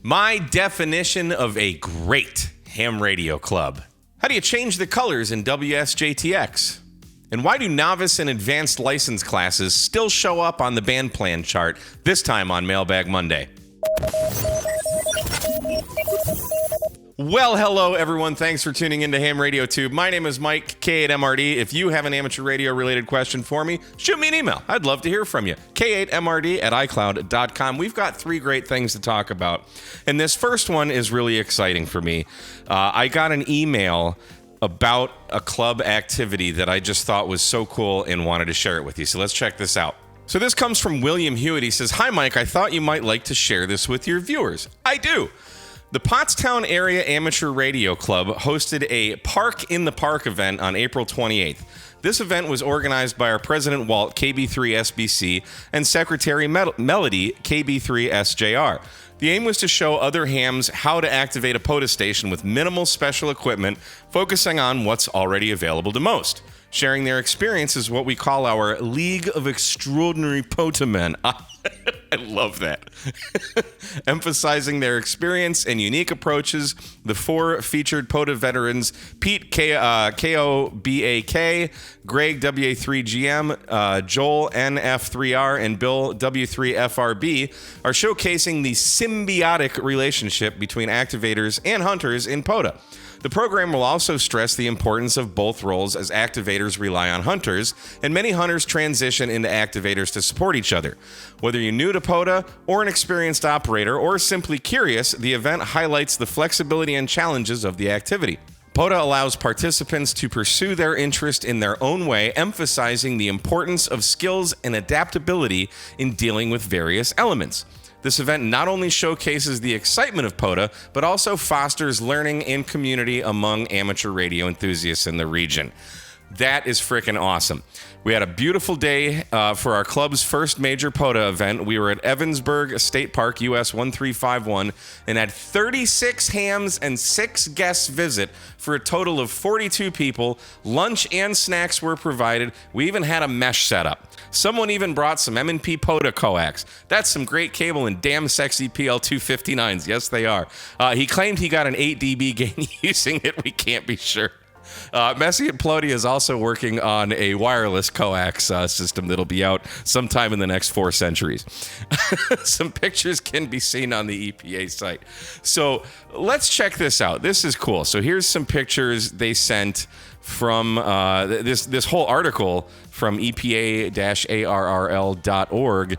My definition of a great ham radio club. How do you change the colors in WSJTX? And why do novice and advanced license classes still show up on the band plan chart, this time on Mailbag Monday? Well, hello, everyone. Thanks for tuning into Ham Radio Tube. My name is Mike, K8MRD. If you have an amateur radio-related question for me, shoot me an email. I'd love to hear from you. K8MRD@iCloud.com. We've got three great things to talk about. And this first one is really exciting for me. I got an email about a club activity that I just thought was so cool and wanted to share it with you. So let's check this out. So this comes from William Hewitt. He says, "Hi, Mike. I thought you might like to share this with your viewers." I do. The Pottstown Area Amateur Radio Club hosted a Park in the Park event on April 28th. This event was organized by our President Walt, KB3SBC, and Secretary Melody, KB3SJR. The aim was to show other hams how to activate a POTA station with minimal special equipment, focusing on what's already available to most. Sharing their experience is what we call our League of Extraordinary POTA Men. I love that. Emphasizing their experience and unique approaches, the four featured POTA veterans, Pete KOBAK, Greg WA3GM, Joel NF3R, and Bill W3FRB, are showcasing the symbiotic relationship between activators and hunters in POTA. The program will also stress the importance of both roles as activators rely on hunters, and many hunters transition into activators to support each other. Whether you're new to POTA or an experienced operator or simply curious, the event highlights the flexibility and challenges of the activity. POTA allows participants to pursue their interest in their own way, emphasizing the importance of skills and adaptability in dealing with various elements. This event not only showcases the excitement of POTA, but also fosters learning and community among amateur radio enthusiasts in the region. That is freaking awesome. We had a beautiful day for our club's first major POTA event. We were at Evansburg State Park, US 1351, and had 36 hams and 6 guests visit for a total of 42 people. Lunch and snacks were provided. We even had a mesh setup. Someone even brought some M&P POTA coax. That's some great cable and damn sexy PL259s. Yes, they are. He claimed he got an 8 dB gain using it. We can't be sure. Messi and Plody is also working on a wireless coax system that'll be out sometime in the next 4 centuries. Some pictures can be seen on the EPA site. So let's check this out. This is cool. So here's some pictures they sent from this whole article from EPA-ARRL.org,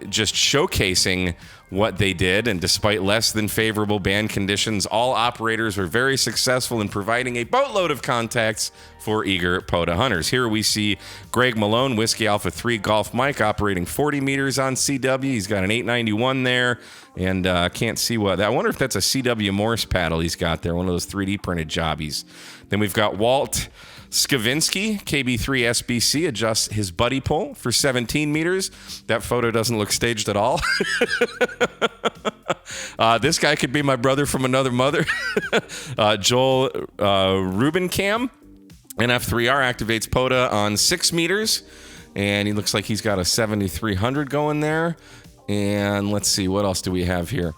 just showcasing what they did. And despite less than favorable band conditions, all operators were very successful in providing a boatload of contacts for eager POTA hunters. Here we see Greg Malone, Whiskey Alpha 3 Golf Mike, operating 40 meters on CW. He's got an 891 there, and can't see what that. I wonder if that's a CW Morse paddle he's got there, one of those 3D printed jobbies. Then we've got Walt Skavinsky, KB3SBC, adjusts his buddy pole for 17 meters. That photo doesn't look staged at all. This guy could be my brother from another mother. Joel Rubencam, NF3R, activates POTA on 6 meters. And he looks like he's got a 7300 going there. And let's see, what else do we have here?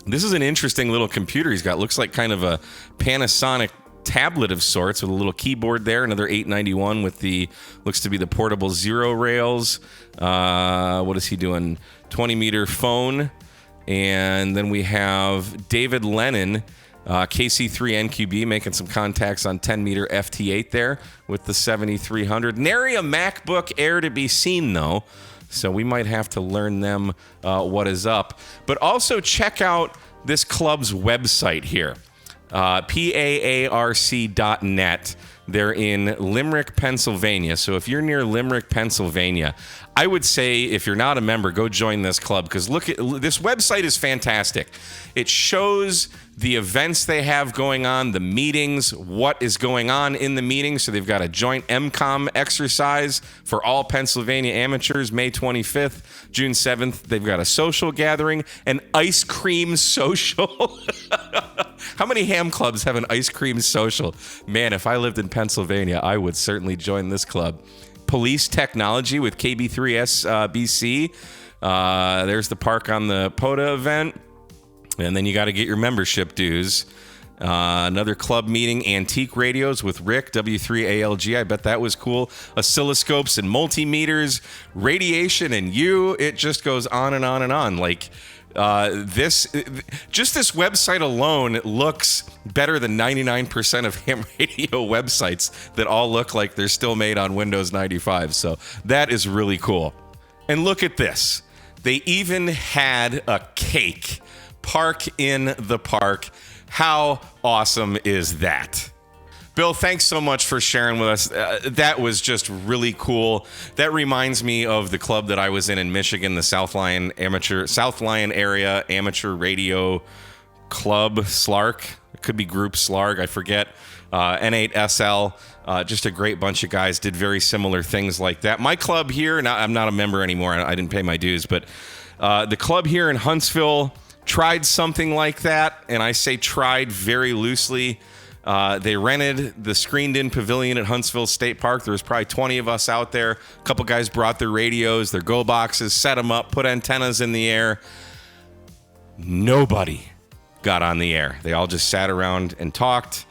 This is an interesting little computer he's got. Looks like kind of a Panasonic tablet of sorts with a little keyboard there. Another 891 with the, looks to be the portable zero rails. What is he doing? 20 meter phone. And then we have David Lennon, KC3NQB, making some contacts on 10 meter FT8 there with the 7300. Nary a MacBook Air to be seen though, so we might have to learn them what is up. But also check out this club's website here. PAARC.net. They're in Limerick, Pennsylvania. So if you're near Limerick, Pennsylvania, I would say if you're not a member, go join this club, because look at this website is fantastic. It shows the events they have going on, the meetings, what is going on in the meetings. So they've got a joint MCOM exercise for all Pennsylvania amateurs, May 25th, June 7th. They've got a social gathering, an ice cream social. How many ham clubs have an ice cream social? Man, if I lived in Pennsylvania, I would certainly join this club. Police technology with KB3SBC. There's the park on the POTA event. And then you got to get your membership dues. Another club meeting, Antique Radios with Rick, W3ALG. I bet that was cool. Oscilloscopes and multimeters, radiation and you. It just goes on and on and on. Like this website alone looks better than 99% of ham radio websites that all look like they're still made on Windows 95. So that is really cool. And look at this. They even had a cake. Park in the park. How awesome is that? Bill, thanks so much for sharing with us. That was just really cool. That reminds me of the club that I was in Michigan, the South Lyon area amateur radio club, SLARC. It could be Group SLARG, I forget. N8SL, just a great bunch of guys, did very similar things like that. My club here, I'm not a member anymore. I didn't pay my dues, but the club here in Huntsville tried something like that, and I say tried very loosely. They rented the screened-in pavilion at Huntsville State Park. There was probably 20 of us out there. A couple guys brought their radios, their go boxes, set them up, put antennas in the air. Nobody got on the air. They all just sat around and talked.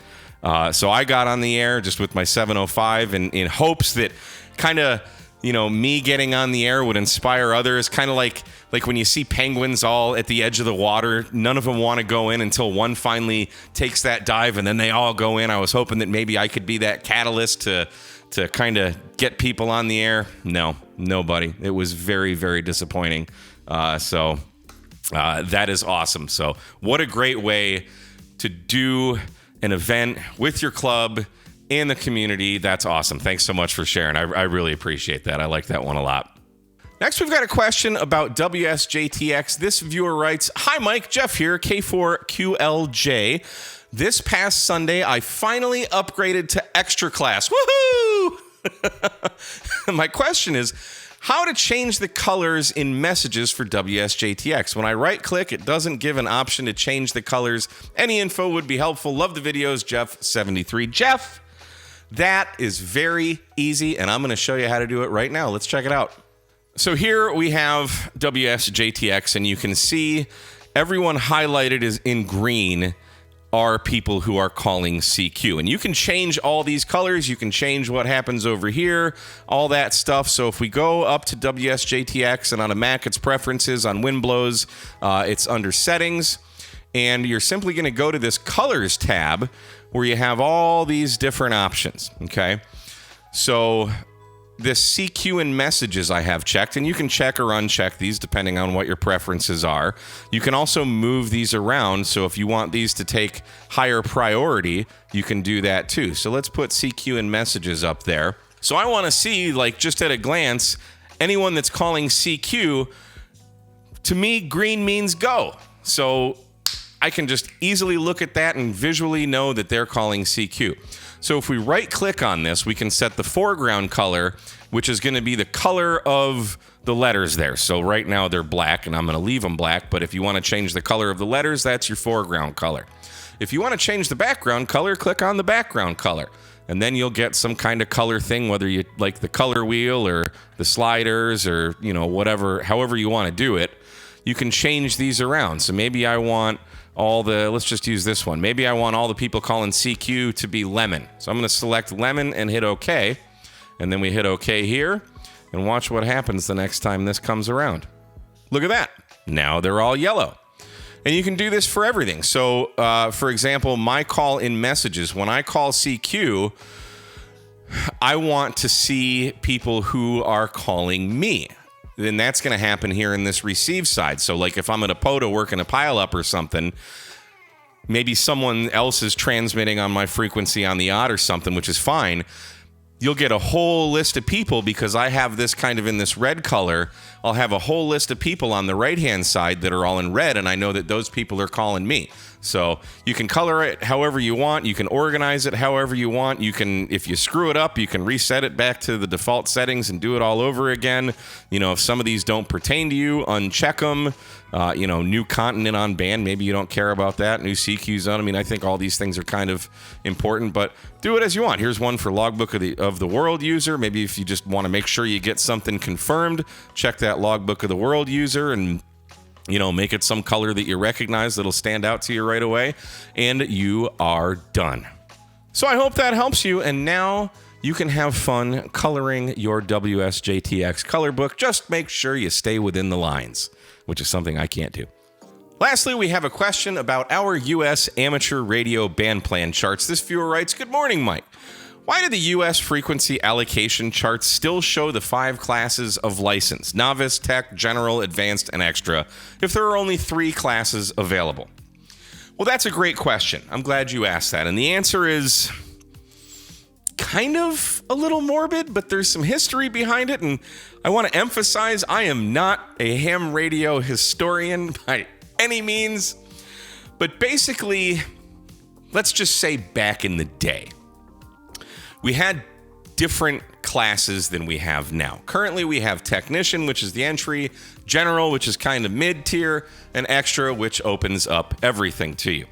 So I got on the air just with my 705 in hopes that kind of, me getting on the air would inspire others. Kind of like when you see penguins all at the edge of the water, none of them want to go in until one finally takes that dive and then they all go in. I was hoping that maybe I could be that catalyst to kind of get people on the air. No, nobody. It was very, very disappointing. So that is awesome. So what a great way to do an event with your club and the community. That's awesome. Thanks so much for sharing. I really appreciate that. I like that one a lot. Next, we've got a question about WSJTX. This viewer writes, "Hi, Mike. Jeff here, K4QLJ. This past Sunday, I finally upgraded to extra class. Woohoo!" My question is, how to change the colors in messages for WSJTX. When I right-click, it doesn't give an option to change the colors. Any info would be helpful. Love the videos, Jeff73. Jeff, that is very easy, and I'm going to show you how to do it right now. Let's check it out. So here we have WSJTX, and you can see everyone highlighted is in green are people who are calling CQ. And you can change all these colors. You can change what happens over here, all that stuff. So if we go up to WSJTX, and on a Mac, it's Preferences. On Windows, it's under Settings. And you're simply going to go to this Colors tab where you have all these different options, okay? So this CQ and messages I have checked, and you can check or uncheck these depending on what your preferences are. You can also move these around, so if you want these to take higher priority, you can do that too. So let's put CQ and messages up there. So I want to see, like, just at a glance, anyone that's calling CQ, to me, green means go. So I can just easily look at that and visually know that they're calling CQ. So if we right-click on this, we can set the foreground color, which is going to be the color of the letters there. So right now they're black, and I'm going to leave them black. But if you want to change the color of the letters, that's your foreground color. If you want to change the background color, click on the background color. And then you'll get some kind of color thing, whether you like the color wheel or the sliders or, whatever, however you want to do it. You can change these around. So maybe I want let's just use this one. Maybe I want all the people calling CQ to be lemon. So I'm going to select lemon and hit OK. And then we hit OK here. And watch what happens the next time this comes around. Look at that. Now they're all yellow. And you can do this for everything. So, for example, my call in messages. When I call CQ, I want to see people who are calling me. Then that's going to happen here in this receive side. So like if I'm at a POTA working a pile up or something, maybe someone else is transmitting on my frequency on the odd or something, which is fine. You'll get a whole list of people because I have this kind of in this red color. I'll have a whole list of people on the right-hand side that are all in red, and I know that those people are calling me. So you can color it however you want. You can organize it however you want. You can, if you screw it up, you can reset it back to the default settings and do it all over again. If some of these don't pertain to you, uncheck them. New continent on band, maybe you don't care about that. New CQs on. I think all these things are kind of important, but do it as you want. Here's one for Logbook of the World user. Maybe if you just want to make sure you get something confirmed, check that Logbook of the World user and Make it some color that you recognize that'll stand out to you right away, and you are done. So I hope that helps you, and now you can have fun coloring your WSJTX color book. Just make sure you stay within the lines, which is something I can't do. Lastly, we have a question about our U.S. amateur radio band plan charts. This viewer writes, "Good morning, Mike. Why do the U.S. frequency allocation charts still show the 5 classes of license, novice, tech, general, advanced, and extra, if there are only 3 classes available?" Well, that's a great question. I'm glad you asked that. And the answer is kind of a little morbid, but there's some history behind it. And I want to emphasize, I am not a ham radio historian by any means. But basically, let's just say back in the day, we had different classes than we have now. Currently, we have technician, which is the entry, general, which is kind of mid-tier, and extra, which opens up everything to you.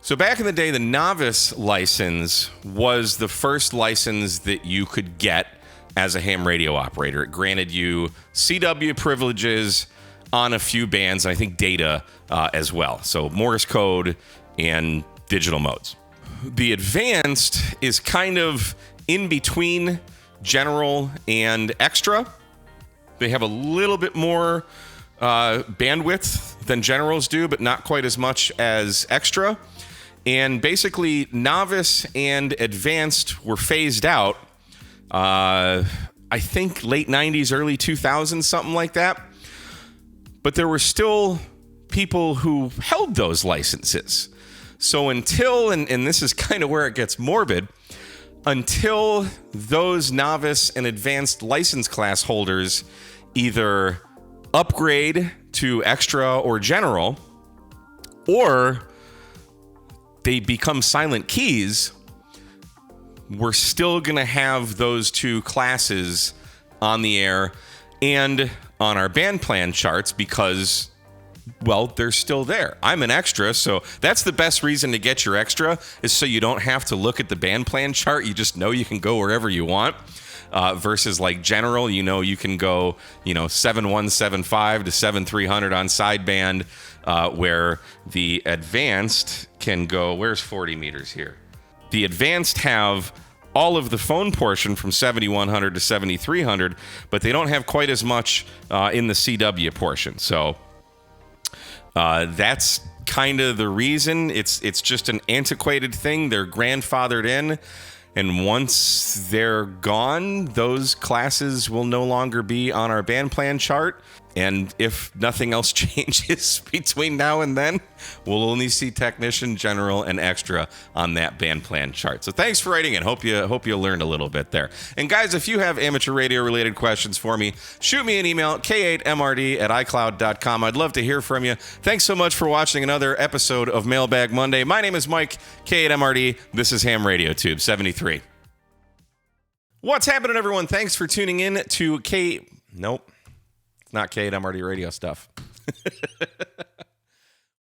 So back in the day, the novice license was the first license that you could get as a ham radio operator. It granted you CW privileges on a few bands, and I think data as well. So Morse code and digital modes. The advanced is kind of in between general and extra. They have a little bit more bandwidth than generals do, but not quite as much as extra. And basically, novice and advanced were phased out, I think late 90s, early 2000s, something like that. But there were still people who held those licenses. So until, and this is kind of where it gets morbid, until those novice and advanced license class holders either upgrade to extra or general, or they become silent keys, we're still going to have those 2 classes on the air and on our band plan charts because, well, they're still there. I'm an extra, so that's the best reason to get your extra, is so you don't have to look at the band plan chart. You just know you can go wherever you want. Versus like general, you can go, 7175 to 7300 on sideband, where the advanced can go, where's 40 meters here? The advanced have all of the phone portion from 7100 to 7300, but they don't have quite as much in the CW portion. So that's kind of the reason. It's just an antiquated thing. They're grandfathered in. And once they're gone, those classes will no longer be on our band plan chart. And if nothing else changes between now and then, we'll only see technician, general, and extra on that band plan chart. So thanks for writing in. Hope you learned a little bit there. And guys, if you have amateur radio related questions for me, shoot me an email, k8mrd@icloud.com. I'd love to hear from you. Thanks so much for watching another episode of Mailbag Monday. My name is Mike, K8MRD. This is Ham Radio Tube 73. What's happening, everyone? Thanks for tuning in to Nope. Not K8MRD radio stuff.